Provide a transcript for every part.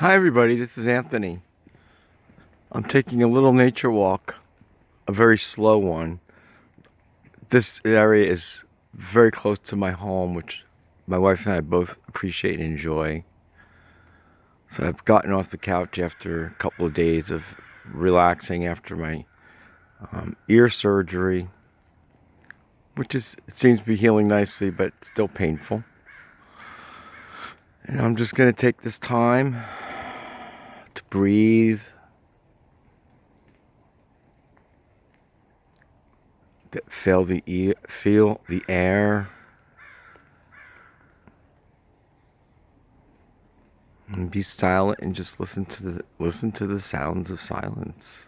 Hi everybody, this is Anthony. I'm taking a little nature walk, a very slow one. This area is very close to my home, which my wife and I both appreciate and enjoy. So I've gotten off the couch after a couple of days of relaxing after my ear surgery, it seems to be healing nicely, but still painful. And I'm just going to take this time to breathe, feel the air, and be silent and just listen to the sounds of silence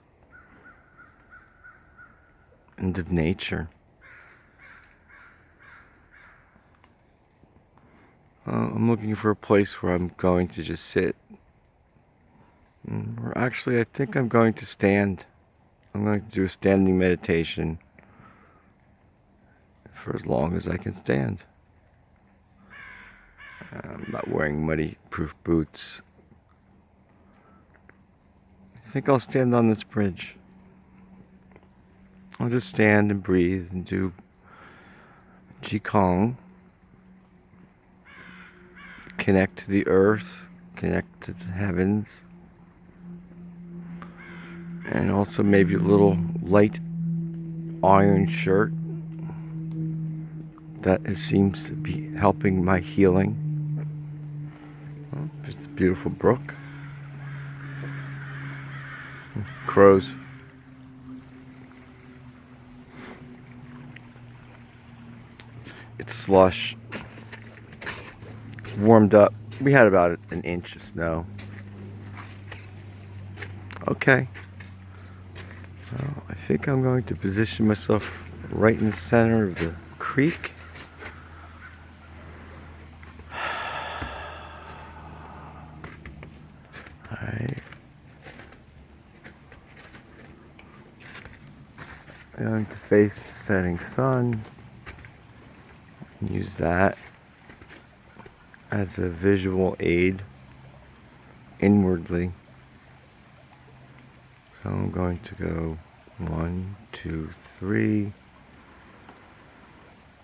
and of nature. I'm looking for a place where I'm going to just sit. Or actually, I think I'm going to stand. I'm going to do a standing meditation for as long as I can stand. I'm not wearing muddy-proof boots. I think I'll stand on this bridge. I'll just stand and breathe and do Qigong. Connect to the earth, connect to the heavens, and also maybe a little light iron shirt that seems to be helping my healing. Oh, there's a beautiful brook. Crows. It's slush. Warmed up. We had about an inch of snow. Okay. Well, I think I'm going to position myself right in the center of the creek. I'm going to face the setting sun. Use that as a visual aid inwardly. So I'm going to go 1, 2, 3.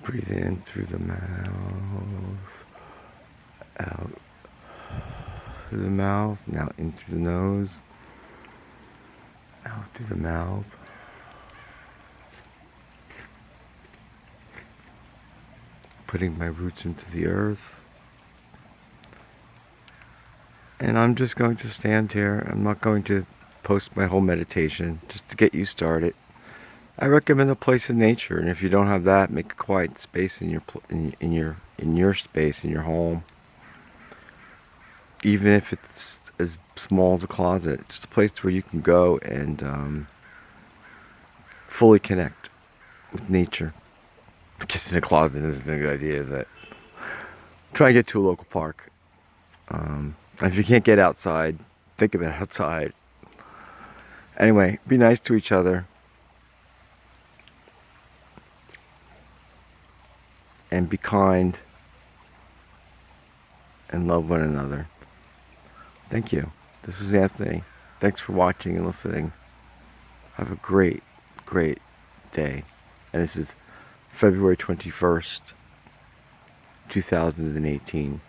Breathe in through the mouth, out through the mouth, now in through the nose, out through the mouth. Putting my roots into the earth. And I'm just going to stand here. I'm not going to post my whole meditation, just to get you started. I recommend a place in nature, and if you don't have that, make a quiet space in your space in your home. Even if it's as small as a closet, just a place where you can go and fully connect with nature. Because in a closet isn't a good idea, is it? Try and get to a local park. If you can't get outside, think about outside. Anyway, be nice to each other. And be kind. And love one another. Thank you. This is Anthony. Thanks for watching and listening. Have a great, great day. And this is February 21st, 2018.